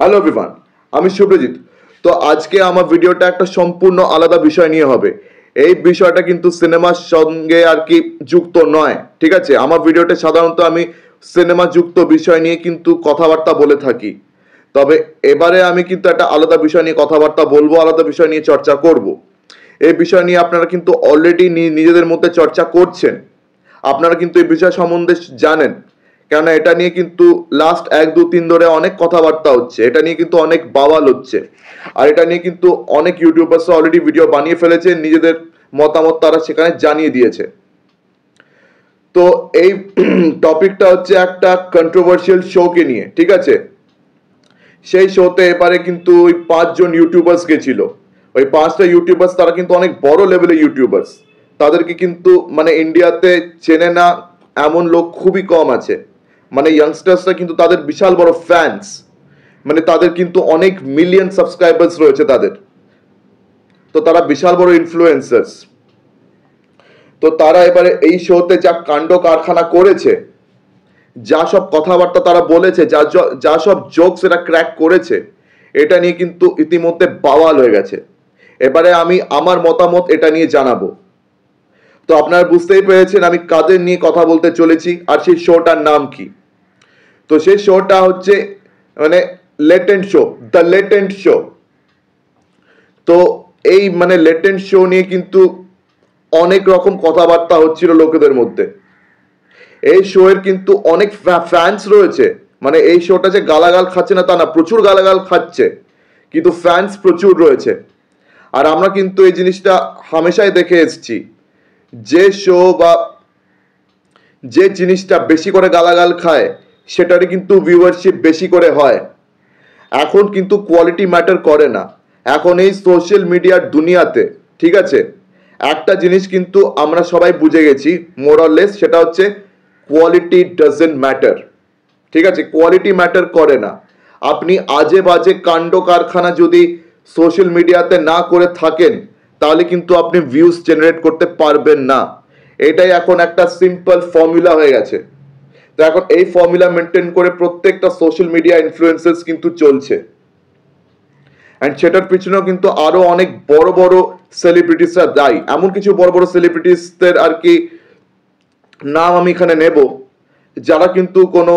Hello everyone, আমি শুভ্রজিৎ। তো আজকে আমার ভিডিওটা একটা সম্পূর্ণ আলাদা বিষয় নিয়ে হবে। এই বিষয়টা কিন্তু সিনেমার সঙ্গে আর কি যুক্ত নয়, ঠিক আছে? আমার ভিডিওতে সাধারণত আমি সিনেমা যুক্ত বিষয় নিয়ে কিন্তু কথাবার্তা বলে থাকি, তবে এবারে আমি কিন্তু একটা আলাদা বিষয় নিয়ে কথাবার্তা বলবো, আলাদা বিষয় নিয়ে চর্চা করব। এই বিষয় নিয়ে আপনারা কিন্তু অলরেডি নিজেদের মধ্যে চর্চা করছেন, আপনারা কিন্তু এই বিষয় সম্বন্ধে জানেন, কেন এটা নিয়ে কিন্তু লাস্ট 1-2-3 ধরে অনেক কথাবার্তা হচ্ছে, এটা নিয়ে কিন্তু অনেক বাওয়াল হচ্ছে, আর এটা নিয়ে কিন্তু অনেক ইউটিউবার্স অলরেডি ভিডিও বানিয়ে ফেলেছে, নিজেদের মতামত তারা সেখানে জানিয়ে দিয়েছে। তো এই টপিকটা হচ্ছে একটা কন্ট্রোভার্সিয়াল শোকে নিয়ে, ঠিক আছে? সেই শোতে এবারে কিন্তু ওই 5 জন ইউটিউবার্স গেছিল। ওই 5টা ইউটিউবার্স তারা কিন্তু অনেক বড় লেভেলের ইউটিউবার্স, তাদেরকে কিন্তু মানে ইন্ডিয়াতে চেনে না এমন লোক খুবই কম আছে। মানে ইয়াংস্টার্সরা কিন্তু তাদের বিশাল বড় ফ্যান্স, মানে তাদের কিন্তু অনেক মিলিয়ন সাবস্ক্রাইবার্স রয়েছে তাদের। তো তারা বিশাল বড় ইনফ্লুয়েন্সার্স। তো তারা এবারে এই শোতে যা কাণ্ড কারখানা করেছে, যা সব কথাবার্তা তারা বলেছে, যা সব জোকস এরা ক্র্যাক করেছে, এটা নিয়ে কিন্তু ইতিমধ্যে বাওয়াল হয়ে গেছে। এবারে আমি আমার মতামত এটা নিয়ে জানাবো। তো আপনারা বুঝতেই পেরেছেন আমি কাদের নিয়ে কথা বলতে চলেছি আর সেই শোটার নাম কি। তো সেই শোটা হচ্ছে মানে latent show, the latent show. তো এই মানে লেটেন্ট শো নিয়ে কিন্তু অনেক রকম কথাবার্তা হচ্ছিল লোকেদের মধ্যে। এই শো এর কিন্তু অনেক ফ্যান্স রয়েছে, মানে এই শোটা যে গালাগাল খাচ্ছে না তা না, প্রচুর গালাগাল খাচ্ছে, কিন্তু ফ্যান্স প্রচুর রয়েছে। আর আমরা কিন্তু এই জিনিসটা হামেশাই দেখে এসেছি, যে শো বা যে জিনিসটা বেশি করে গালাগাল খায় সেটারই কিন্তু ভিউয়ারশিপ বেশি করে হয়। এখন কিন্তু কোয়ালিটি ম্যাটার করে না, এখন এই সোশ্যাল মিডিয়ার দুনিয়াতে, ঠিক আছে, একটা জিনিস কিন্তু আমরা সবাই বুঝে গেছি মোরাললেস, সেটা হচ্ছে কোয়ালিটি ডাজন্ট ম্যাটার, ঠিক আছে? কোয়ালিটি ম্যাটার করে না। আপনি আজে বাজে কাণ্ড কারখানা যদি সোশ্যাল মিডিয়াতে না করে থাকেন, তাহলে কিন্তু আপনি ভিউজ জেনারেট করতে পারবেন না। এটাই এখন একটা সিম্পল ফর্মুলা হয়ে গেছে। তো এখন এই ফর্মুলা মেনটেন করে প্রত্যেকটা সোশ্যাল মিডিয়া ইনফ্লুয়েন্সার্স কিন্তু চলছে, অ্যান্ড সেটার পিছনেও কিন্তু আরো অনেক বড় বড় সেলিব্রিটিসরা দায়ী। এমন কিছু বড় বড় সেলিব্রিটিসদের আর কি নাম আমি এখানে নেব, যারা কিন্তু কোনো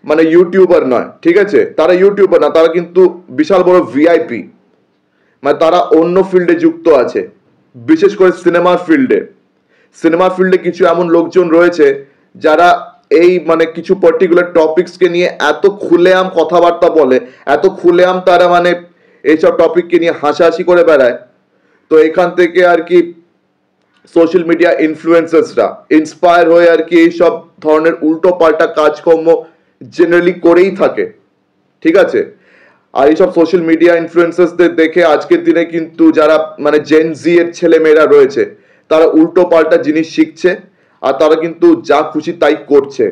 মানে ইউটিউবার নয়, ঠিক আছে? তারা ইউটিউবার না, তারা কিন্তু বিশাল বড় ভিআইপি, মানে তারা অন্য ফিল্ডে যুক্ত আছে, বিশেষ করে সিনেমার ফিল্ডে কিছু এমন লোকজন রয়েছে যারা এই মানে কিছু পার্টিকুলার টপিকসকে নিয়ে এত খুলেআম কথাবার্তা বলে, এত খুলেআম তারা মানে এইসব টপিককে নিয়ে হাসাহাসি করে বেড়ায়। তো এখান থেকে আর কি সোশ্যাল মিডিয়া ইনফ্লুয়েন্সার্সরা ইন্সপায়ার হয়ে আর কি এইসব ধরনের উল্টো পাল্টা কাজকর্ম জেনারেলি করেই থাকে, ঠিক আছে? আর এইসব সোশ্যাল মিডিয়া ইনফ্লুয়েন্সার্সদের দেখে আজকের দিনে কিন্তু যারা মানে জেন জি এর ছেলে মেয়েরা রয়েছে, তারা উল্টো পাল্টা জিনিস শিখছে, আর তারা কিন্তু যা খুশি তাই করছে,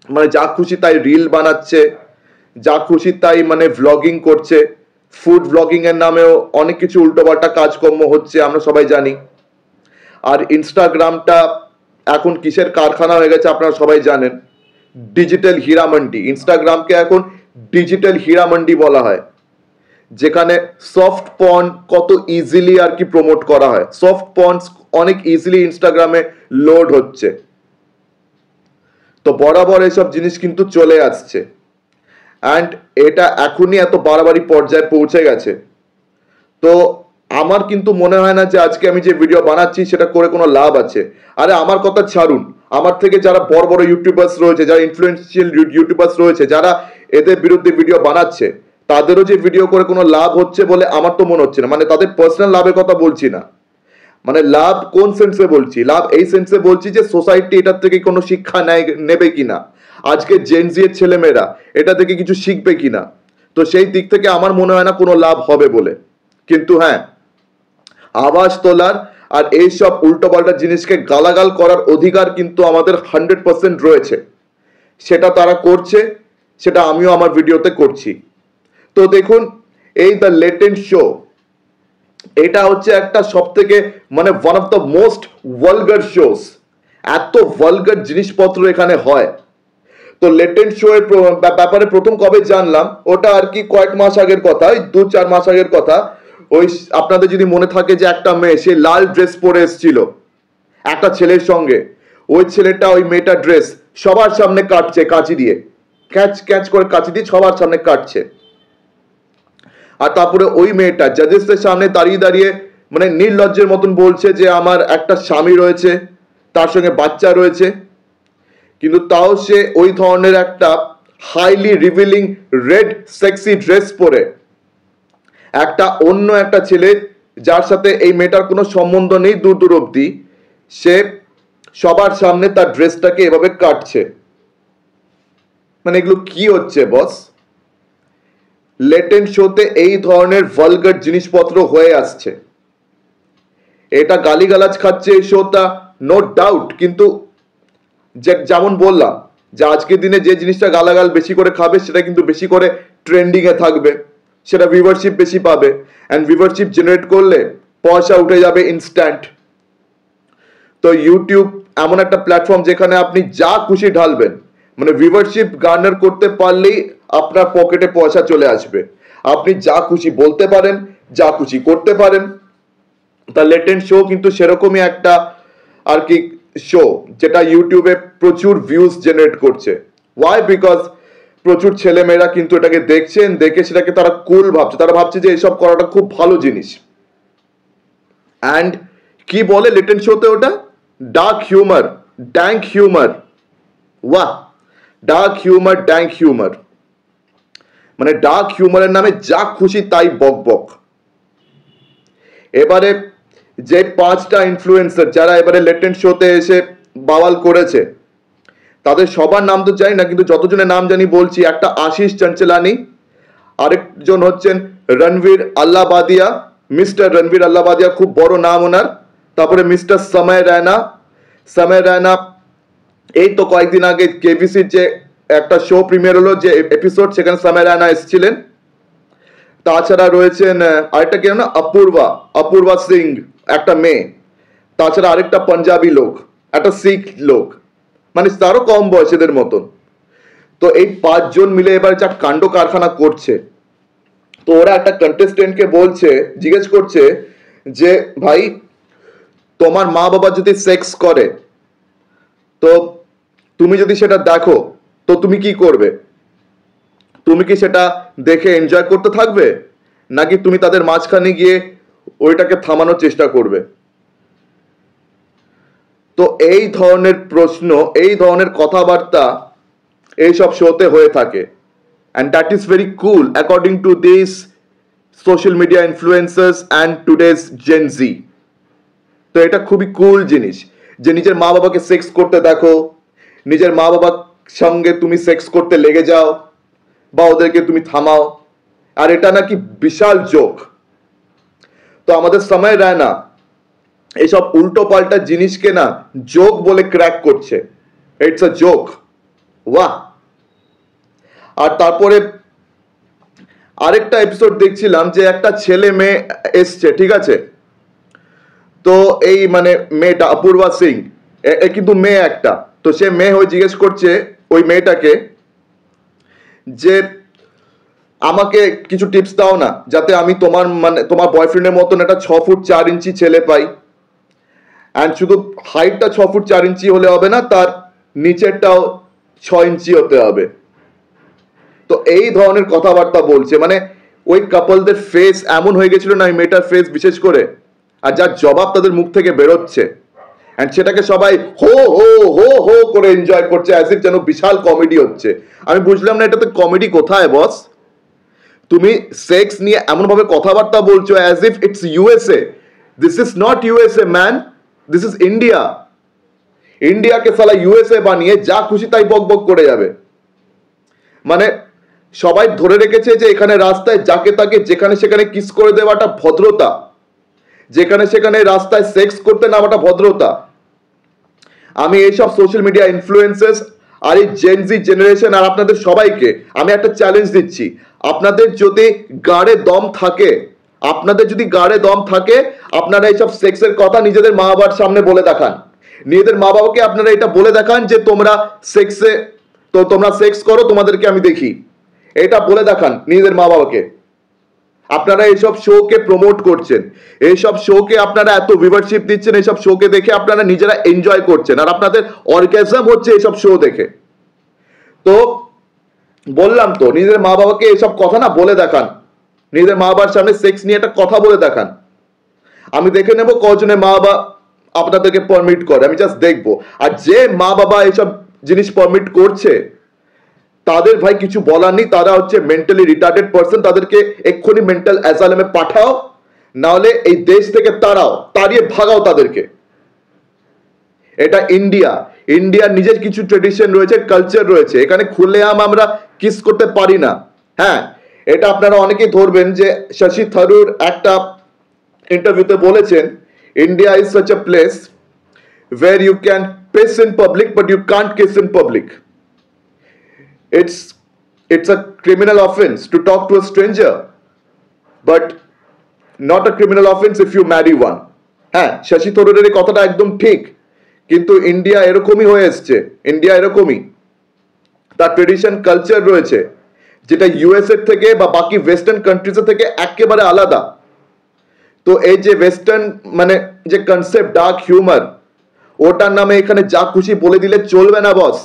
মানে যা খুশি তাই রিল বানাচ্ছে, যা খুশি তাই মানে ভ্লগিং করছে। ফুড ভ্লগিং এর নামেও অনেক কিছু উল্টোপাল্টা কাজকর্ম হচ্ছে, আমরা সবাই জানি। আর ইনস্টাগ্রামটা এখন কিসের কারখানা হয়ে গেছে আপনারা সবাই জানেন, ডিজিটাল হীরামান্ডি। ইনস্টাগ্রামকে এখন ডিজিটাল হীরামান্ডি বলা হয়, যেখানে সফট পর্ন কত ইজিলি আর কি প্রমোট করা হয়, সফট পর্ন অনেক ইজিলি ইনস্টাগ্রামে লোড হচ্ছে। তো বরাবর এসব জিনিস কিন্তু চলে আসছে, অ্যান্ড এটা এখনই এত বাড়াবাড়ি পর্যায়ে পৌঁছে গেছে। তো আমার কিন্তু মনে হয় না যে আজকে আমি যে ভিডিও বানাচ্ছি সেটা করে কোনো লাভ আছে। আরে আমার কথা ছাড়ুন, আমার থেকে যারা বড় বড় ইউটিউবার্স রয়েছে, যারা ইনফ্লুয়েন্সিয়াল ইউটিউবার্স রয়েছে, যারা এদের বিরুদ্ধে ভিডিও বানাচ্ছে, তাদেরও যে ভিডিও করে কোনো লাভ হচ্ছে বলে আমার তো মনে হচ্ছে না। মানে তাদের পার্সোনাল লাভের কথা বলছি না, মানে লাভ কোন সেন্সে বলছি, লাভ এই সেন্সে বলছি যে সোসাইটি এটার থেকে কোনো শিক্ষা নেবে কিনা, আজকে জেন জি এর ছেলেমেয়েরা এটা থেকে কিছু শিখবে কিনা। তো সেই দিক থেকে আমার মনে হয় না কোনো লাভ হবে বলে। কিন্তু হ্যাঁ, আওয়াজ তোলার আর এইসব উল্টোপাল্টা জিনিসকে গালাগাল করার অধিকার কিন্তু আমাদের 100% রয়েছে, সেটা তারা করছে, সেটা আমিও আমার ভিডিওতে করছি। তো দেখুন, এই দ্য লেটেন্ট শো, এটা হচ্ছে একটা সব থেকে মানে one of the most vulgar shows. এত ভালগার জিনিসপত্র এখানে হয়। তো তো লেটেন্ট শো এর ব্যাপারে প্রথম কবে জানলাম, ওটা আর কি কয়েক মাস আগের কথা, 2-4 মাস আগের কথা। ওই আপনাদের যদি মনে থাকে যে একটা মেয়ে সে লাল ড্রেস পরে এসেছিল একটা ছেলের সঙ্গে, ওই ছেলেটা ওই মেয়েটা ড্রেস সবার সামনে কাটছে কাঁচি দিয়ে, ক্যাচ ক্যাচ করে কাঁচি দিয়ে সবার সামনে কাটছে। আর তারপরে ওই মেয়েটা জাজেসদের সামনে দাঁড়িয়ে দাঁড়িয়ে মানে নির্লজ্জের মতন বলছে যে আমার একটা স্বামী রয়েছে, তার সঙ্গে বাচ্চা রয়েছে, কিন্তু তাও সে ওই ধরনের একটা highly revealing red sexy dress পরে একটা অন্য একটা ছেলে যার সাথে এই মেয়েটার কোনো সম্বন্ধ নেই দূর দূর অব্দি, সে সবার সামনে তার ড্রেসটাকে এভাবে কাটছে। মানে এগুলো কি হচ্ছে বস? লেটেন্ট শোতে এই ধরনের ভালগার জিনিসপত্র হয়ে আসছে, এটা গালিগালাজ খাচ্ছে এই শোটা, নো ডাউট। কিন্তু যেমন বললাম যে আজকের দিনে যে জিনিসটা গালাগাল বেশি করে খাবে সেটা কিন্তু বেশি করে ট্রেন্ডিং এ থাকবে, সেটা ভিউয়ারশিপ বেশি পাবে, এন্ড ভিউয়ারশিপ জেনারেট করলে পয়সা উঠে যাবে ইনস্ট্যান্ট। তো ইউটিউব এমন একটা প্ল্যাটফর্ম যেখানে আপনি যা খুশি ঢালবেন, মানে ভিউয়ারশিপ গার্নার করতে পারলেই আপনার পকেটে পয়সা চলে আসবে। আপনি যা খুশি বলতে পারেন, যা খুশি করতে পারেন। তা লেটেন্ট শো কিন্তু সেরকমই একটা আর কি শো যেটা ইউটিউবে প্রচুর ভিউজ জেনারেট করছে। ওয়াই? বিকজ প্রচুর ছেলেমেয়েরা কিন্তু এটাকে দেখছেন, দেখে সেটাকে তারা কুল ভাবছে, তারা ভাবছে যে এইসব করাটা খুব ভালো জিনিস। অ্যান্ড কি বলে লেটেন্ট শোতে ওটা? Dark humour, dank humour. ওয়াহ, ডার্ক হিউমার, ড্যাঙ্ক হিউমার, মানে ডার্ক হিউমারের নামে যা খুশি তাই বক বক। এবারে যে 5টা ইনফ্লুয়েন্সার যারা এবারে লেটেন্ট শোতে এসে বাওয়াল করেছে, তাদের সবার নাম তো জানি না, কিন্তু যতজনের নাম জানি বলছি। একটা আশিস চঞ্চলানি, আরেকজন হচ্ছেন রণবীর আল্লাবাদিয়া, মিস্টার রণবীর আল্লাবাদিয়া, খুব বড় নাম ওনার। তারপরে মিস্টার সময় রায়না, সময় রায়না এই তো কয়েকদিন আগে কেবিসির যে একটা শো প্রিমিয়ার হলো, যে এপিসোড, সেখানে সময় রায়না এসেছিলেন। তাছাড়া রয়েছেন আরেকটা কি না, অপূর্বা, অপূর্বা সিং, একটা মেয়ে। তাছাড়া আরেকটা পাঞ্জাবি লোক, একটা শিখ লোক, মানে তারও কম বয়সেদের মতন। তো এই 5 জন মিলে এবার যা কাণ্ড কারখানা করছে, তো ওরা একটা কন্টেস্টেন্টকে বলছে, জিজ্ঞেস করছে যে ভাই তোমার মা বাবা যদি সেক্স করে, তো তুমি যদি সেটা দেখো তো তুমি কি করবে? তুমি কি সেটা দেখে এনজয় করতে থাকবে, নাকি তুমি তাদের মাঝখানে গিয়ে ওইটাকে থামানোর চেষ্টা করবে? তো এই ধরনের প্রশ্ন, এই ধরনের কথাবার্তা এইসব শোতে হয়ে থাকে। And that is very cool according to this social media influencers and today's Gen Z. তো এটা খুবই কুল জিনিস যে নিজের মা বাবাকে সেক্স করতে দেখো, নিজের মা বাবার সঙ্গে তুমি সেক্স করতে লেগে যাও বা ওদেরকে তুমি থামাও, আর এটা নাকি বিশাল জোক। তো আমাদের সময় রায়না এইসব উল্টো পাল্টা জিনিসকে না জোক বলে ক্র্যাক করছে, ইটস আ জোক। ওয়াহ। আর তারপরে আরেকটা এপিসোড দেখছিলাম যে একটা ছেলে মেয়ে এসছে, ঠিক আছে? তো এই মানে মেয়েটা অপূর্বা সিং, কিন্তু মেয়ে একটা, তো সে মেয়ে হয়ে জিজ্ঞেস করছে ওই মেয়েটাকে যে আমাকে কিছু টিপস দাও না, যাতে আমি তোমার মানে তোমার বয়ফ্রেন্ডের মতন একটা 6 ফুট 4 ইঞ্চি ছেলে পাই। অ্যান্ড শুধু হাইটটা 6 ফুট 4 ইঞ্চি হলে হবে না, তার নিচেরটাও 6 ইঞ্চি হতে হবে। তো এই ধরনের কথাবার্তা বলছে, মানে ওই কাপলদের ফেস এমন হয়ে গেছিল না, ওই মেয়েটার ফেস বিশেষ করে, আর যার জবাব তাদের মুখ থেকে বেরোচ্ছে, অ্যান্ড সেটাকে সবাই হো হো হো হো করে এনজয় করছে, অ্যাজ ইফ যেন বিশাল কমেডি হচ্ছে। আমি বুঝলাম না এটাতে কমেডি কোথায় বস? তুমি সেক্স নিয়ে এমন ভাবে কথাবার্তা বলছো as if it's USA. This is not USA man, this is India. ইন্ডিয়াকে সালা ইউএসএ বানিয়ে যা খুশি তাই বক বক করে যাবে। মানে সবাই ধরে রেখেছে যে এখানে রাস্তায় যাকে তাকে যেখানে সেখানে কিস করে দেওয়াটা ভদ্রতা, যেখানে সেখানে রাস্তায় সেক্স করতে নামাটা ভদ্রতা। আমি এইসব সোশ্যাল মিডিয়া ইনফ্লুয়েন্সার্স আর এই জেন জি জেনারেশন আর আপনাদের সবাইকে আমি একটা চ্যালেঞ্জ দিচ্ছি, আপনাদের যদি গাড়ে দম থাকে, আপনাদের যদি গাড়ে দম থাকে, আপনারা এইসব সেক্সের কথা নিজেদের মা বাবার সামনে বলে দেখান। নিজেদের মা বাবাকে আপনারা এটা বলে দেখান যে তোমরা সেক্সে তো তোমরা সেক্স করো, তোমাদেরকে আমি দেখি, এটা বলে দেখান নিজেদের মা বাবাকে। আপনারা এইসব শোকে প্রমোট করছেন, এইসব শোকে আপনারা এত ভিউয়ারশিপ দিচ্ছেন, এইসব শোকে দেখে আপনারা নিজেরা এনজয় করছেন, আর আপনাদের অর্গাজম হচ্ছে এইসব শো দেখে। তো বললাম তো, নিজের মা বাবাকে এইসব কথা না বলে দেখান, নিজের মা বাবার সামনে সেক্স নিয়ে একটা কথা বলে দেখান। আমি দেখে নেব কজনের মা বাবা আপনাদেরকে পারমিট করে, আমি জাস্ট দেখবো। আর যে মা বাবা এইসব জিনিস পারমিট করছে তাদের ভাই কিছু বলার নেই, তারা হচ্ছে মেন্টালি রিটার্ডেড পারসন, তাদেরকে এক্ষুনি মেন্টাল অ্যাসাইলামে পাঠাও, নাহলে এই দেশ থেকে তাড়িয়ে ভাগাও তাদেরকে। এটা ইন্ডিয়া, ইন্ডিয়ার নিজের কিছু ট্রেডিশন রয়েছে, কালচার রয়েছে, এখানে খুলেআম আমরা কিস করতে পারি না। হ্যাঁ, এটা আপনারা অনেকেই ধরবেন যে শশী থারুর একটা ইন্টারভিউতে বলেছেন, India is such a place where you can piss in public but you can't kiss in public. It's a criminal offense to talk to a stranger, but not a criminal offense if you marry one. হ্যাঁ, শশী থারুরের এই কথাটা একদম ঠিক, কিন্তু India এরকমই হয়ে এসছে, India এরকমই, তার ট্রেডিশন কালচার রয়েছে যেটা ইউএসএ থেকে বা বাকি ওয়েস্টার্ন কান্ট্রিজ থেকে একেবারে আলাদা। তো এই যে ওয়েস্টার্ন মানে যে কনসেপ্ট ডার্ক হিউমার, ওটার নামে এখানে যা খুশি বলে দিলে চলবে না বস।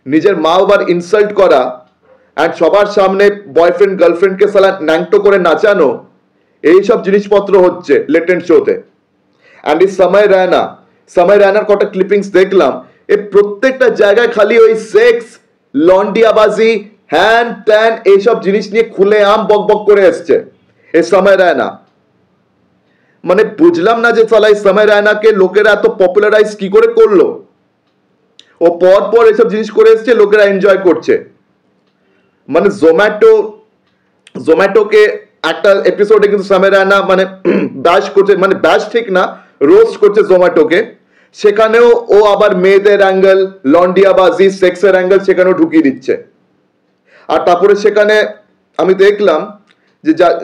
নিজের মা বাবার ইনসাল্ট করা অ্যান্ড সবার সামনে বয়ফ্রেন্ড গার্লফ্রেন্ডকে সালা ন্যাংটো করে নাচানো, এইসব জিনিসপত্র হচ্ছে লেটেন্ট শোতে। অ্যান্ড এই সময় রায়নার কটা ক্লিপিংস দেখলাম, এই প্রত্যেকটা জায়গায় খালি ওই সেক্স, লন্ডিয়াবাজি, হ্যান ত্যান এইসব জিনিস নিয়ে খুলেআম বকবক করে এসছে এই সময় রায়না। মানে বুঝলাম না যে সালা এই সময় রায়নাকে লোকেরা এত পপুলারাইজ কি করে করলো। ও পর পর এইসব জিনিস করে এসছে, লোকেরা এনজয় করছে। মানে জোম্যাটোকে একটা এপিসোডে কিন্তু সময় রায়না মানে ব্যাশ করছে, মানে ব্যাশ ঠিক না, রোস্ট করছে জোম্যাটোকে। সেখানেও ও আবার মেয়েদের অ্যাঙ্গেল, লন্ডিয়াবাজি, সেক্সের অ্যাঙ্গেল সেখানেও ঢুকিয়ে দিচ্ছে। আর তারপরে সেখানে আমি দেখলাম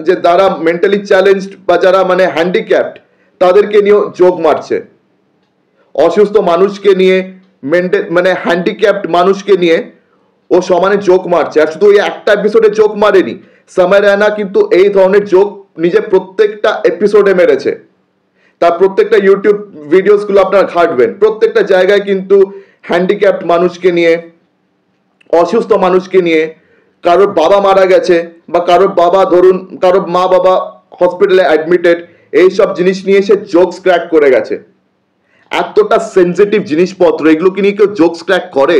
যে যারা মেন্টালি চ্যালেঞ্জড বা যারা মানে হ্যান্ডিক্যাপড, তাদেরকে নিয়েও জোক মারছে। অসুস্থ মানুষকে নিয়ে, মানে হ্যান্ডিক্যাপড মানুষকে নিয়ে ও সমানে জোক মারছে। আর শুধু ওই একটা এপিসোডে জোক মারেনি, সময় রায়না কিন্তু এই ধরনের জোক নিজে প্রত্যেকটা এপিসোডে মেরেছে। তার প্রত্যেকটা ইউটিউব ভিডিওস গুলো আপনারা ঘাটবেন, প্রত্যেকটা জায়গায় কিন্তু হ্যান্ডিক্যাপড মানুষকে নিয়ে, অসুস্থ মানুষকে নিয়ে, কারোর বাবা মারা গেছে বা কারোর বাবা ধরুন কারোর মা বাবা হসপিটালে অ্যাডমিটেড, এইসব জিনিস নিয়ে সে জোকস ক্র্যাক করে গেছে। এতটা সেনসিটিভ জিনিসপত্র, এগুলো কি নিয়ে কেউ জোকস ক্র্যাক করে?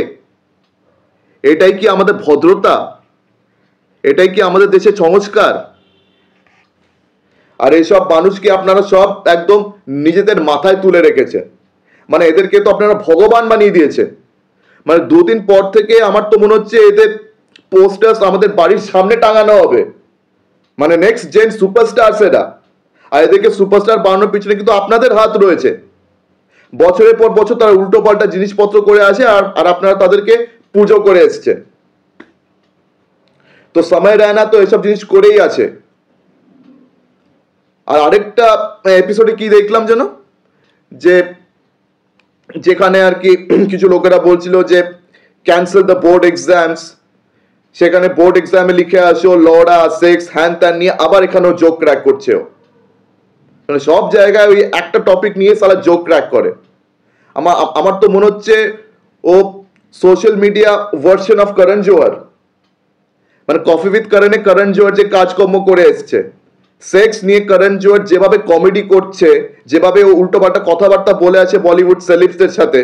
এটাই কি আমাদের ভদ্রতা? এটাই কি আমাদের দেশের সংস্কার? আর এইসব মানুষকে আপনারা সব একদম নিজেদের মাথায় তুলে রেখেছেন, মানে এদেরকে তো আপনারা ভগবান বানিয়ে দিয়েছেন। মানে দুদিন পর থেকে আমার তো মনে হচ্ছে এদের পোস্টার্স আমাদের বাড়ির সামনে টাঙানো হবে, মানে নেক্সট জেন সুপারস্টার এরা। আর এদেরকে সুপারস্টার বানানোর পিছনে কিন্তু আপনাদের হাত রয়েছে। বছরের পর বছর তারা উল্টো পাল্টা জিনিসপত্র করে আসে, আর আপনারা তাদেরকে পুজো করে এসছেন। তো সময় রায়না তো এসব জিনিস করেই আছে। আর আরেকটা এপিসোডে কি দেখলাম যেন, যে যেখানে আর কি কিছু লোকেরা বলছিল যে ক্যান্সেল দ্য বোর্ড এক্সামস, সেখানে বোর্ড এক্সামে লিখে আসো লড়া, সেক্স, হ্যান ত্যান নিয়ে আবার এখানেও জোক ক্র্যাক করছে ও। মানে সব জায়গায় ওই একটা টপিক নিয়ে সালা জোক ক্র্যাক করে। আমার তো মনে হচ্ছে ও social media version of Karan Johar, মানে কফি উইথ করণে করণ জোহর যে কাজকর্ম করে এসছে, সেক্স নিয়ে করণ জোহর যেভাবে কমেডি করছে, যেভাবে ও উল্টোপাল্টা কথাবার্তা বলে আছে বলিউড সেলিব্সদের সাথে,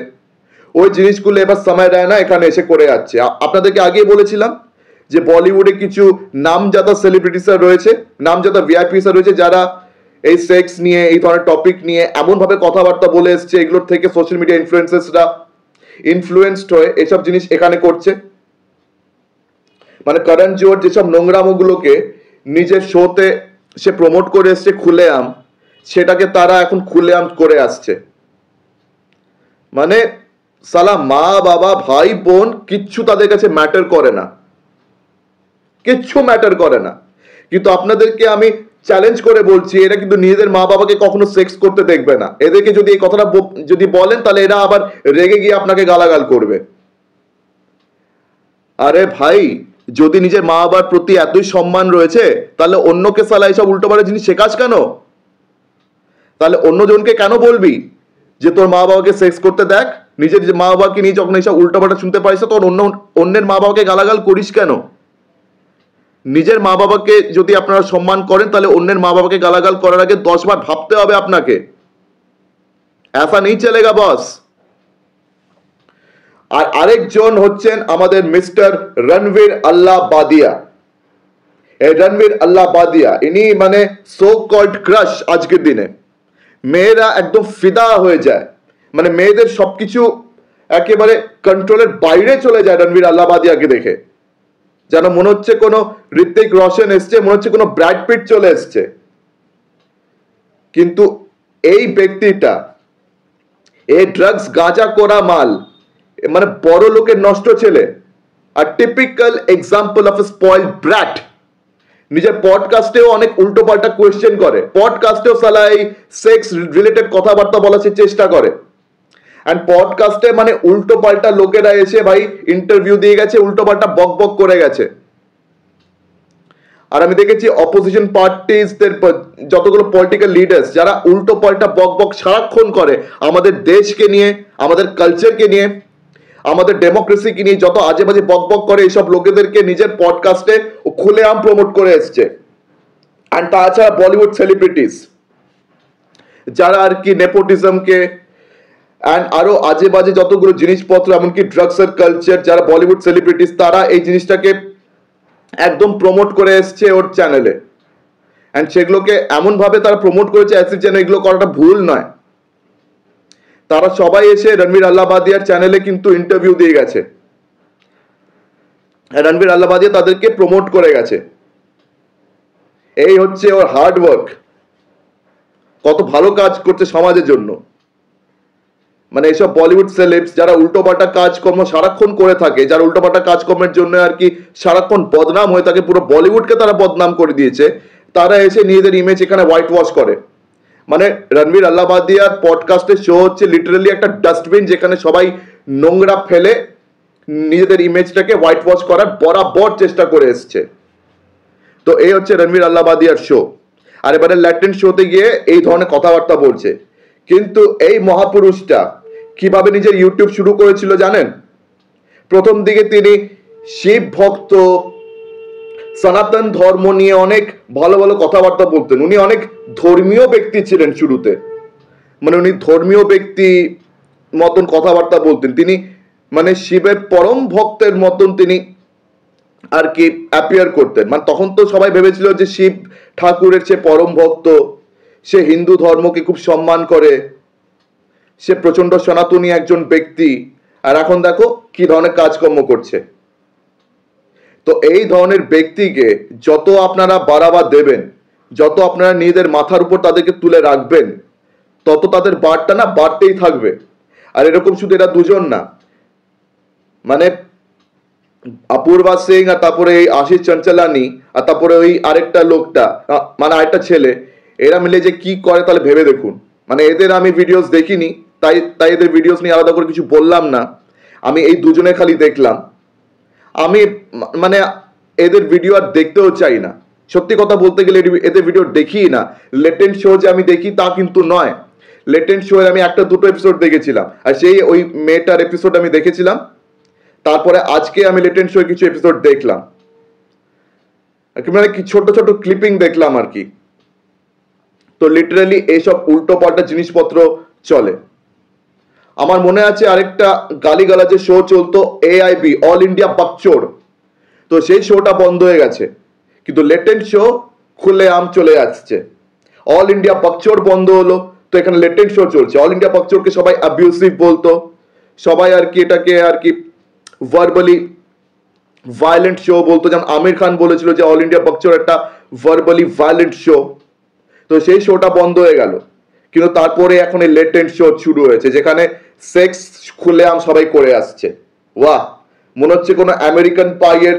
ওই জিনিসগুলো এবার সময় রায়না এখানে এসে করে যাচ্ছে। আপনাদেরকে আগেই বলেছিলাম যে বলিউডে কিছু নামজাদা সেলিব্রিটিসরা রয়েছে, নামজাদা ভিআইপিসরা রয়েছে, যারা এই সেক্স নিয়ে, এই ধরনের টপিক নিয়ে এমনভাবে কথাবার্তা বলে এসছে, এগুলোর থেকে সোশ্যাল মিডিয়া ইনফ্লুয়েন্সার্সরা ইনফ্লুয়েন্সড হয়ে এসব জিনিস এখানে করছে। মানে করণ জোহর যেসব নোংরামোগুলোকে নিজের শোতে সে প্রমোট করে এসছে খুলেআম, সেটাকে তারা এখন খুলেআম করে আসছে। মানে সালা মা বাবা ভাই বোন কিচ্ছু তাদের কাছে ম্যাটার করে না, কিচ্ছু ম্যাটার করে না। কিন্তু আপনাদেরকে আমি চ্যালেঞ্জ করে বলছি, এরা কিন্তু নিজেদের মা বাবাকে কখনো সেক্স করতে দেখবে না। এদেরকে যদি এই কথাটা যদি বলেন, তাহলে এরা আবার রেগে গিয়ে আপনাকে গালাগাল করবে। আরে ভাই, যদি নিজের মা বাবার প্রতি এতই সম্মান রয়েছে তাহলে অন্যকে সালা এইসব উল্টোপাল্টা জিনিস শেখাস কেন? তাহলে অন্যজনকে কেন বলবি যে তোর মা বাবাকে সেক্স করতে দেখ? নিজের মা বাবাকে নিয়ে যখন এইসব উল্টোপাল্টা শুনতে পারিস তখন অন্যের মা বাবাকে গালাগাল করিস কেন? নিজের মা বাবাকে যদি আপনারা সম্মান করেন তাহলে অন্যের মা বাবাকে গালাগাল করার আগে 10 বার ভাবতে হবে আপনাকে। ऐसा नहीं चलेगा বস। আর আরেকজন হচ্ছেন আমাদের মিস্টার রণবীর আল্লাহ বাদিয়া। এই রণবীর আল্লাহ বাদিয়া ইনি মানে সো কল্ড ক্রাশ আজকের দিনে। মেয়েরা একদম ফিদা হয়ে যায়, মানে মেয়েদের সবকিছু একেবারে কন্ট্রোলের বাইরে চলে যায় রণবীর আল্লাহ বাদিয়াকে দেখে। যেন মনে হচ্ছে কোনো ঋত্বিক রোশন এসছে, মনে হচ্ছে কোনো ব্র্যাড পিট চলে এসছে। কিন্তু এই ব্যক্তিটা এই ড্রাগস গাঁজা করা মাল, মানে বড় লোকের নষ্ট ছেলে, আর typical example of a spoiled brat. নিজের পডকাস্টেও অনেক উল্টো পাল্টা কোয়েশ্চেন করে, পডকাস্টেও সালা এই সেক্স রিলেটেড কথাবার্তা বলার চেষ্টা করে। অ্যান্ড পডকাস্টে মানে উল্টো পাল্টা লোকেরা এসে ভাই ইন্টারভিউ দিয়ে গেছে, উল্টো পাল্টা বক বক করে গেছে। আর আমি দেখেছি অপোজিশন পার্টিজদের যতগুলো পলিটিক্যাল লিডার্স যারা উল্টো পাল্টা বক বক সারাক্ষণ করে আমাদের দেশকে নিয়ে, আমাদের কালচারকে নিয়ে, আমাদের ডেমোক্রেসিকে নিয়ে যত আজে বাজে বক বক করে, এইসব লোকেদেরকে নিজের পডকাস্টে খুলেআম প্রমোট করে এসছে। অ্যান্ড তাছাড়া বলিউড সেলিব্রিটিস যারা আর কি নেপোটিজমকে অ্যান্ড আরো আজে বাজে যতগুলো জিনিসপত্র, এমনকি ড্রাগসের কালচার, যারা বলিউড সেলিব্রিটিস তারা এই জিনিসটাকে একদম প্রমোট করে এসছে ওর চ্যানেলে। অ্যান্ড সেগুলোকে এমনভাবে তারা প্রমোট করেছে অ্যাজ যেন এগুলো করাটা ভুল নয়। তারা সবাই এসে রণবীর আল্লাহ বাদিয়ার চ্যানেলে কিন্তু ইন্টারভিউ দিয়ে গেছে, রণবীর আল্লাহ বাদিয়া তাদেরকে প্রমোট করে গেছে। এই হচ্ছে ওর হার্ড ওয়ার্ক, কত ভালো কাজ করছে সমাজের জন্য। মানে এইসব বলিউড সেলেবস যারা উল্টোপাল্টা কাজকর্ম সারাক্ষণ করে থাকে, যারা উল্টোপাল্টা কাজকর্মের জন্য আর কি সারাক্ষণ বদনাম হয়ে থাকে, পুরো বলিউডকে তারা বদনাম করে দিয়েছে, তারা এসে নিজেদের ইমেজ এখানে হোয়াইট ওয়াশ করে। মানে রণবীর আল্লাহ বাদিয়ার পডকাস্টের শো হচ্ছে লিটারালি একটা ডাস্টবিন, যেখানে সবাই নোংরা ফেলে নিজেদের ইমেজটাকে হোয়াইট ওয়াশ করার বরাবর চেষ্টা করে এসছে। তো এই হচ্ছে রণবীর আল্লাহ বাদিয়ার শো। আর এবারে ল্যাটেন্ট শোতে গিয়ে এই ধরনের কথাবার্তা বলছে। কিন্তু এই মহাপুরুষটা কিভাবে নিজের ইউটিউব শুরু করেছিল জানেন? প্রথম দিকে তিনি শিব ভক্ত, সনাতন ধর্ম নিয়ে অনেক ভালো ভালো কথাবার্তা বলতেন। উনি অনেক ধর্মীয় ব্যক্তি ছিলেন শুরুতে, মানে উনি ধর্মীয় ব্যক্তি মতন কথাবার্তা বলতেন। তিনি মানে শিবের পরম ভক্তের মতন তিনি আর কি অ্যাপিয়ার করতেন। মানে তখন তো সবাই ভেবেছিল যে শিব ঠাকুরের সে পরম ভক্ত, সে হিন্দু ধর্মকে খুব সম্মান করে, সে প্রচন্ড সনাতনী একজন ব্যক্তি। আর এখন দেখো কি ধরনের কাজকর্ম করছে। তো এই ধরনের ব্যক্তিকে যত আপনারা বাড়াবা দেবেন, যত আপনারা নিজেদের মাথার উপর তাদেরকে তুলে রাখবেন, তত তাদের বাড়টা না বাড়তেই থাকবে। আর এরকম শুধু এরা দুজন না, মানে অপূর্বা সিং আর তারপরে এই আশিস চঞ্চলানি আর তারপরে ওই আরেকটা লোকটা, মানে আরেকটা ছেলে, এরা মিলে যে কি করে তাহলে ভেবে দেখুন। মানে এদের আমি ভিডিওস দেখিনি, তাই এদের ভিডিওস নিয়ে আলাদা করে কিছু বললাম না। আমি এই দুজনে খালি দেখলাম। আমি মানে এদের ভিডিও আর দেখতেও চাই না, সত্যি কথা বলতে গেলে এদের ভিডিও দেখি না। লেটেন্ট শো যে আমি দেখি তা কিন্তু নয়। লেটেন্ট শো এর আমি একটা দুটো এপিসোড দেখেছিলাম, আর সেই ওই মেয়েটার এপিসোড আমি দেখেছিলাম। তারপরে আজকে আমি লেটেন্ট শো কিছু এপিসোড দেখলাম, মানে কি ছোট ছোট ক্লিপিং দেখলাম আর কি। তো লিটারালি এইসব উল্টো পাল্টা জিনিসপত্র চলে। আমার মনে আছে আরেকটা গালিগালাজের শো চলতো, AIB, অল ইন্ডিয়া বাকচোর। তো সেই শোটা বন্ধ হয়ে গেছে, কিন্তু লেটেন্ট শো খুলে আম চলে আসছে। অল ইন্ডিয়া বাকচোর বন্ধ হলো, তো এখানে লেটেন্ট শো চলছে। অল ইন্ডিয়া বাকচোরকে সবাই অ্যাবিউসিভ বলতো, সবাই আর কি এটাকে আর কি ভার্বালি ভায়োলেন্ট শো বলতো। যেমন আমির খান বলেছিল যে অল ইন্ডিয়া বাকচোর একটা ভার্বালি ভায়োলেন্ট শো। তো সেই শোটা বন্ধ হয়ে গেল, কিন্তু তারপরে এখন এই লেটেন্ট শো শুরু হয়েছে, যেখানে সেক্স খুলেআম সবাই করে আসছে। ওয়াহ, মনে হচ্ছে কোনো আমেরিকান পাইয়ের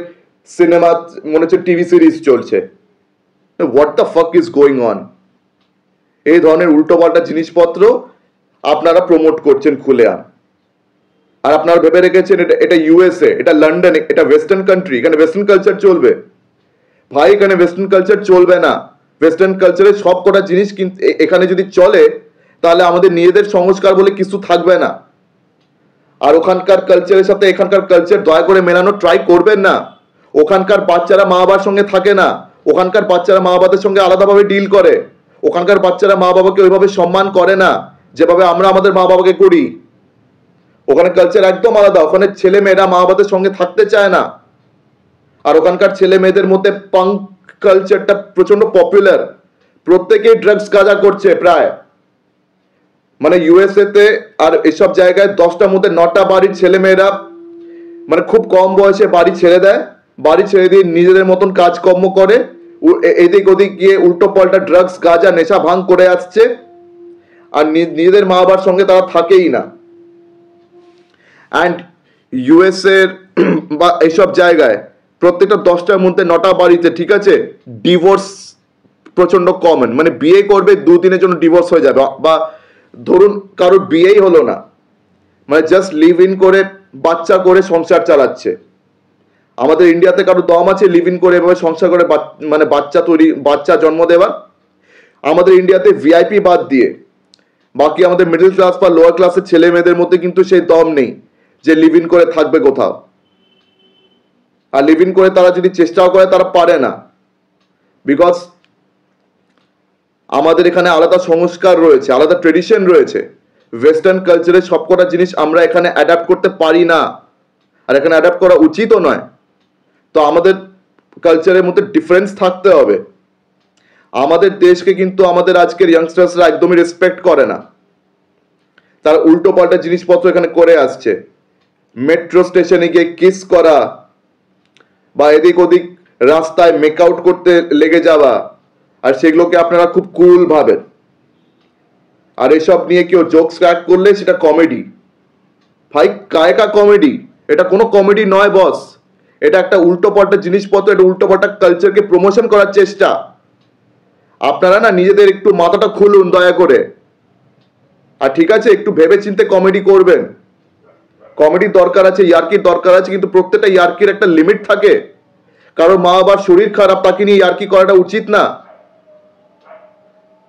সিনেমা, মনে হচ্ছে টিভি সিরিজ চলছে। What the fuck is going on? এই ধরনের উল্টোপাল্টা জিনিসপত্র আপনারা প্রমোট করছেন খুলেআম। আর আপনারা ভেবে রেখেছেন এটা এটা ইউএসএ, এটা লন্ডন, এটা ওয়েস্টার্ন কান্ট্রি, এখানে ওয়েস্টার্ন কালচার চলবে? ভাই এখানে ওয়েস্টার্ন কালচার চলবে না। ওয়েস্টার্ন কালচারের সব কটা জিনিস কিন্তু এখানে যদি চলে তাহলে আমাদের নিজেদের সংস্কার বলে কিছু থাকবে না। আর ওখানকার কালচারের সাথে এখানকার কালচার দয়া করে মেলানো ট্রাই করবেন না। ওখানকার বাচ্চারা মা বাবার সঙ্গে থাকে না, ওখানকার বাচ্চারা মা বাবাদের সঙ্গে আলাদাভাবে ডিল করে, ওখানকার বাচ্চারা মা বাবাকে ওইভাবে সম্মান করে না যেভাবে আমরা আমাদের মা বাবাকে করি। ওখানে কালচার একদম আলাদা, ওখানে ছেলে মেয়েরা মা বাবাদের সঙ্গে থাকতে চায় না। আর ওখানকার ছেলে মেয়েদের মধ্যে পাঙ্ক কালচারটা প্রচন্ড পপুলার, প্রত্যেকেই ড্রাগস গাঁজা করছে প্রায়। মানে ইউএসএ তে আর এসব জায়গায় 10টার মধ্যে 9টা বাড়ির ছেলে মেয়েরা মানে খুব কম বয়সে বাড়ি ছেড়ে দেয়, বাড়ি ছেড়ে দিয়ে নিজেদের মতন কাজকর্ম করে, এদিক ওদিক গিয়ে উল্টো পাল্টা ড্রাগস গাঁজা নেশা ভাঙ করে আসছে, আর নিজেদের মা বাবার সঙ্গে তারা থাকেই না। অ্যান্ড ইউএসএ বা এইসব জায়গায় প্রত্যেকটা 10টার মধ্যে 9টা বাড়িতে, ঠিক আছে, ডিভোর্স প্রচন্ড কমন। মানে বিয়ে করবে 2 দিনের জন্য ডিভোর্স হয়ে যাবে, বা ধরুন কারোর বিয়েই হলো না, মানে জাস্ট লিভ ইন করে বাচ্চা করে সংসার চালাচ্ছে। আমাদের ইন্ডিয়াতে কারো দম আছে লিভ ইন করে এভাবে সংসার করে মানে বাচ্চা জন্ম দেওয়ার? আমাদের ইন্ডিয়াতে ভিআইপি বাদ দিয়ে বাকি আমাদের মিডল ক্লাস বা লোয়ার ক্লাসের ছেলে মেয়েদের মধ্যে কিন্তু সেই দম নেই যে লিভ ইন করে থাকবে কোথাও। আর লিভ ইন করে তারা যদি চেষ্টাও করে তারা পারে না, বিকজ আমাদের এখানে আলাদা সংস্কার রয়েছে, আলাদা ট্রেডিশন রয়েছে। ওয়েস্টার্ন কালচারের সবকটা জিনিস আমরা এখানে অ্যাডাপ্ট করতে পারি না, আর এখানে অ্যাডাপ্ট করা উচিতও নয়। তো আমাদের কালচারের মধ্যে ডিফারেন্স থাকতে হবে। আমাদের দেশকে কিন্তু আমাদের আজকের ইয়াংস্টার্সরা একদমই রেসপেক্ট করে না, তারা উল্টো পাল্টা জিনিসপত্র এখানে করে আসছে। মেট্রো স্টেশনে গিয়ে কিস করা বা এদিক ওদিক রাস্তায় মেকআউট করতে লেগে যাওয়া, আর সেগুলোকে আপনারা খুব কুল ভাবেন। আর এসব নিয়ে কেউ জোকস ক্র্যাক করলে সেটা কমেডি। ভাই কায়কা কমেডি? এটা কোনো কমেডি নয় বস, এটা একটা উল্টো পাল্টা জিনিসপত্র, এটা উল্টো পাল্টা কালচারকে প্রমোশন করার চেষ্টা। আপনারা না নিজেদের একটু মাথাটা খুলুন দয়া করে। আর ঠিক আছে, একটু ভেবে চিন্তে কমেডি করবেন। কমেডির দরকার আছে, ইয়ার্কির দরকার আছে, কিন্তু প্রত্যেকটা ইয়ার্কির একটা লিমিট থাকে। কারো মা বাবার শরীর খারাপ, তাকে নিয়ে ইয়ার্কি করাটা উচিত না।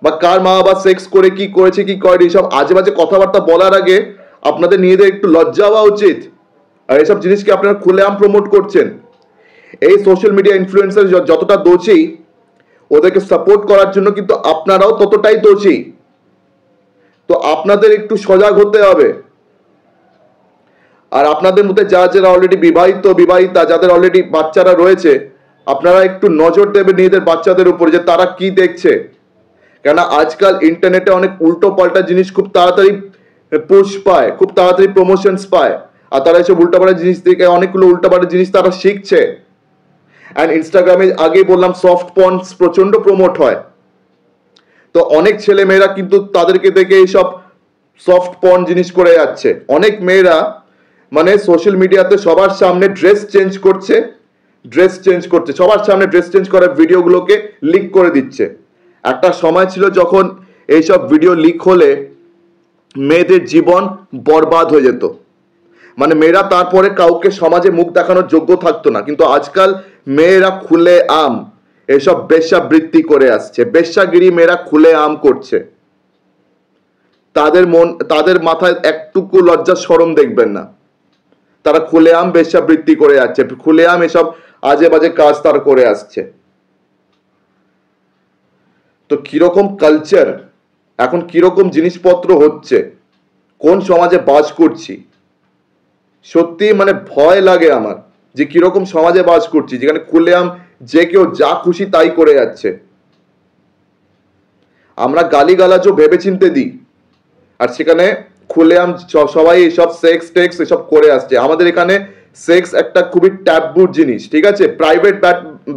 বা কার মা বাবা সেক্স করে কি করেছে কি করে, এইসব আজে বাজে কথাবার্তা বলার আগে আপনাদের নিজেদের একটু লজ্জা হওয়া উচিত। আর এইসব জিনিসকে আপনারা খুলেআম প্রমোট করছেন। এই সোশ্যাল মিডিয়া ইনফ্লুয়েন্সার যতটা দোষী, ওদেরকে সাপোর্ট করার জন্য কিন্তু আপনারাও ততটাই দোষী। তো আপনাদের একটু সজাগ হতে হবে। আর আপনাদের মধ্যে যারা অলরেডি বিবাহিতা, যাদের অলরেডি বাচ্চারা রয়েছে, আপনারা একটু নজর দেবেন নিজেদের বাচ্চাদের উপর যে তারা কি দেখছে। কেন আজকাল ইন্টারনেটে অনেক উল্টো পাল্টা জিনিস খুব তাড়াতাড়ি পুশ পায়, খুব তাড়াতাড়ি প্রমোশনস পায়, আর তারা এসব উল্টাপাল্টা জিনিস থেকে অনেকগুলো উল্টাপাল্টা জিনিস তারা শিখছে। অ্যান্ড ইনস্টাগ্রামে আগে বললাম সফট পর্নস প্রচন্ড প্রমোট হয়। তো অনেক ছেলে মেয়েরা কিন্তু তাদেরকে দেখে এইসব সফট পর্ন জিনিস করে যাচ্ছে। অনেক মেয়েরা মানে সোশ্যাল মিডিয়াতে সবার সামনে ড্রেস চেঞ্জ করছে, সবার সামনে ড্রেস চেঞ্জ করার ভিডিওগুলোকে লিক করে দিচ্ছে। একটা সময় ছিল যখন এইসব ভিডিও লিক হলে মেয়েদের জীবন বরবাদ হয়ে যেত, মানে মেয়েরা তারপরে কাউকে সমাজে মুখ দেখানোর যোগ্য থাকতো না। কিন্তু আজকাল মেয়েরা খুলে আম এসব বেশ্যাবৃত্তি করে আসছে, বেশ্যাগিরি মেয়েরা খুলে আম করছে। তাদের মাথায় একটুকু লজ্জা শরম দেখবেন না, তারা খুলে আম বেশ্যাবৃত্তি করে যাচ্ছে, খুলে আম এসব আজে বাজে কাজ তারা করে আসছে। তো কিরকম কালচার, এখন কিরকম জিনিসপত্র হচ্ছে, কোন সমাজে বাস করছি, সত্যি মানে ভয় লাগে আমার যে কিরকম সমাজে বাস করছি, যেখানে খুলেআম যে কেউ যা খুশি তাই করে যাচ্ছে। আমরা গালিগালাজও ভেবে চিনতে দিই, আর সেখানে খুলেআম সবাই এইসব সেক্স টেক্স এসব করে আসছে। আমাদের এখানে সেক্স একটা খুবই ট্যাবুর জিনিস, ঠিক আছে, প্রাইভেট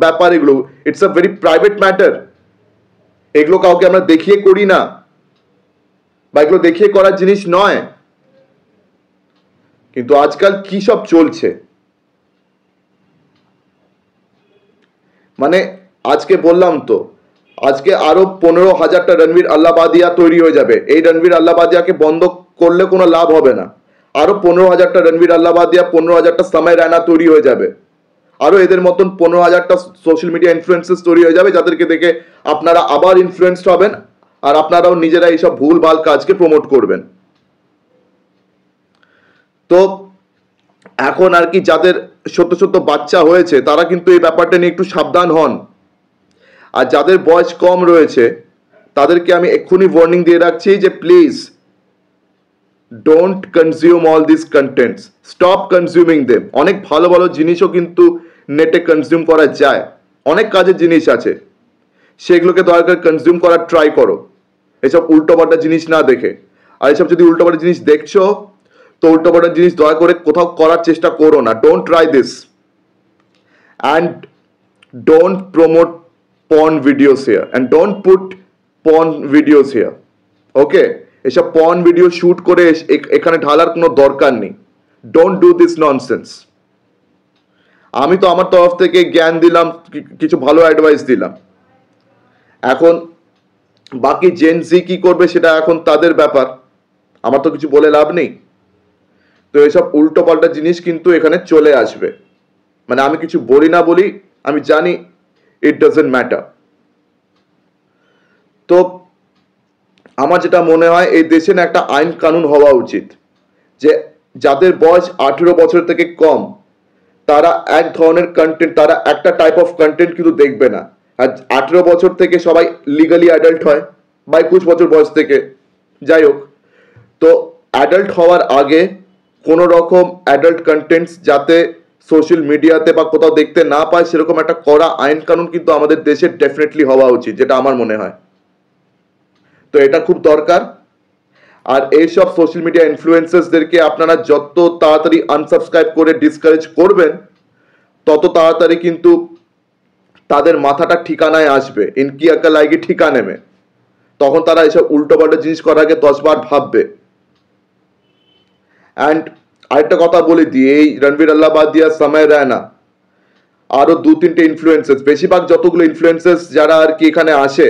ব্যাপার এগুলো, it's a very private matter. এগুলো কাউকে আমরা দেখিয়ে করি না, বা এগুলো দেখিয়ে করার জিনিস নয়। কিন্তু আজকাল কি সব চলছে, মানে আজকে বললাম তো, আজকে আরো 15,000টা রণবীর আল্লাহবাদিয়া তৈরি হয়ে যাবে। এই রণবীর আল্লাহবাদিয়াকে বন্ধ করলে কোনো লাভ হবে না। আরো 15,000টা রণবীর আল্লাহবাদিয়া, 15,000টা সামাই রায়না তৈরি হয়ে যাবে, আরো এদের মতন 15,000টা সোশ্যাল মিডিয়া ইনফ্লুয়েন্সার্স তৈরি হয়ে যাবে, যাদেরকে দেখে আপনারা আবার ইনফ্লুয়েন্সড হবেন আর আপনারাও নিজেরা এইসব ভুলভাল কাজকে প্রমোট করবেন। তো এখন আর কি যাদের ছোট্ট ছোট্ট বাচ্চা হয়েছে তারা কিন্তু এই ব্যাপারটা নিয়ে একটু সাবধান হন, আর যাদের বয়স কম রয়েছে তাদেরকে আমি এক্ষুনি ওয়ার্নিং দিয়ে রাখছি যে please don't consume all this contents, stop consuming them. অনেক ভালো ভালো জিনিসও কিন্তু নেটে কনজিউম করা যায়, অনেক কাজের জিনিস আছে, সেগুলোকে দয়া করে কনজিউম করার ট্রাই করো, এসব উল্টোপাল্টা জিনিস না দেখে। আর এসব যদি উল্টোপাল্টা জিনিস দেখছো তো উল্টোপাল্টা জিনিস দয়া করে কোথাও করার চেষ্টা করো না, don't try this, and don't promote porn videos here, and don't put porn videos here, okay? এসব পর্ন ভিডিও শুট করে এখানে ঢালার কোনো দরকার নেই, ডোন্ট ডু দিস ননসেন্স। আমি তো আমার তরফ থেকে জ্ঞান দিলাম, কিছু ভালো অ্যাডভাইস দিলাম, এখন বাকি জেন জি কি করবে সেটা এখন তাদের ব্যাপার, আমার তো কিছু বলে লাভ নেই। তো এসব উল্টো পাল্টা জিনিস কিন্তু এখানে চলে আসবে, মানে আমি কিছু বলি না বলি, আমি জানি ইট ডাজন্ট ম্যাটার। তো আমার যেটা মনে হয় এই দেশে না একটা আইন কানুন হওয়া উচিত যে যাদের বয়স 18 বছর থেকে কম তারা এক ধরনের কন্টেন্ট, তারা একটা টাইপ অফ কন্টেন্ট কিন্তু দেখবে না। আর 18 বছর থেকে সবাই লিগালি অ্যাডাল্ট হয় বা 21 বছর বয়স থেকে, যাই হোক, তো অ্যাডাল্ট হওয়ার আগে কোনো রকম অ্যাডাল্ট কন্টেন্টস যাতে সোশ্যাল মিডিয়াতে বা কোথাও দেখতে না পায় সেরকম একটা কড়া আইন কানুন কিন্তু আমাদের দেশে ডেফিনেটলি হওয়া উচিত, যেটা আমার মনে হয়। তো এটা খুব দরকার। আর এইসব সোশ্যাল মিডিয়া ইনফ্লুয়েন্সার্সদেরকে আপনারা যত তাড়াতাড়ি আনসাবস্ক্রাইব করে ডিসকারেজ করবেন তত তাড়াতাড়ি কিন্তু তাদের মাথাটা ঠিকানায় আসবে, ইনকি আকাল আয়েগি ঠিকানে মে, তখন তারা এইসব উল্টোপাল্টা জিনিস করার আগে 10 বার ভাববে। অ্যান্ড আরেকটা কথা বলে দিই, এই রণবীর আল্লাহবাদিয়া, সামাই রায়না, আরো 2-3টে ইনফ্লুয়েন্সার্স, বেশিরভাগ যতগুলো ইনফ্লুয়েন্সার্স যারা আর কি এখানে আসে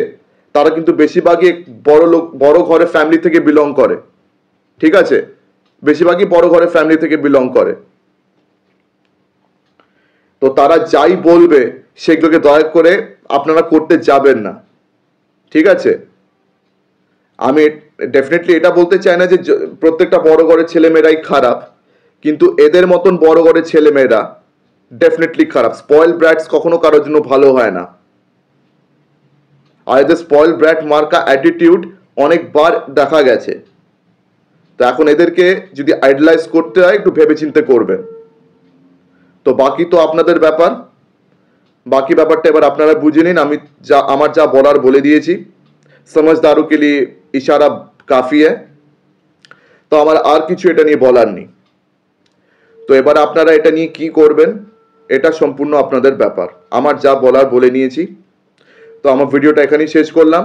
তারা কিন্তু বেশিরভাগই বড় ঘরে ফ্যামিলি থেকে বিলং করে, ঠিক আছে? বেশিরভাগই বড় ঘরে ফ্যামিলি থেকে বিলং করে। তো তারা যাই বলবে সেগুলোকে দয়া করে আপনারা করতে যাবেন না, ঠিক আছে? আমি ডেফিনেটলি এটা বলতে চাই না যে প্রত্যেকটা বড় ঘরের ছেলেমেয়েরাই খারাপ, কিন্তু এদের মতন বড় ঘরের ছেলেমেয়েরা ডেফিনেটলি খারাপ। স্পয়েল ব্র্যাটস কখনো কারোর জন্য ভালো হয় না, আর এদের স্পয়েল ব্র্যাট মার্কা অ্যাটিটিউড অনেকবার দেখা গেছে। তো এখন এদেরকে যদি আইডলাইজ করতে হয় একটু ভেবেচিন্তে করবেন। তো বাকি তো আপনাদের ব্যাপার, বাকি ব্যাপারটা এবার আপনারা বুঝে নিন। আমি আমার যা বলার বলে দিয়েছি, समझदारों के लिए इशारा काफी है, তো আমার আর কিছু এটা নিয়ে বলার নেই। তো এবার আপনারা এটা নিয়ে কি করবেন এটা সম্পূর্ণ আপনাদের ব্যাপার, আমার যা বলার বলে নিয়েছি। তো আমার ভিডিওটা এখানেই শেষ করলাম,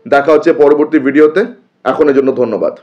দেখা হচ্ছে পরবর্তী ভিডিওতে, এখনের জন্য ধন্যবাদ।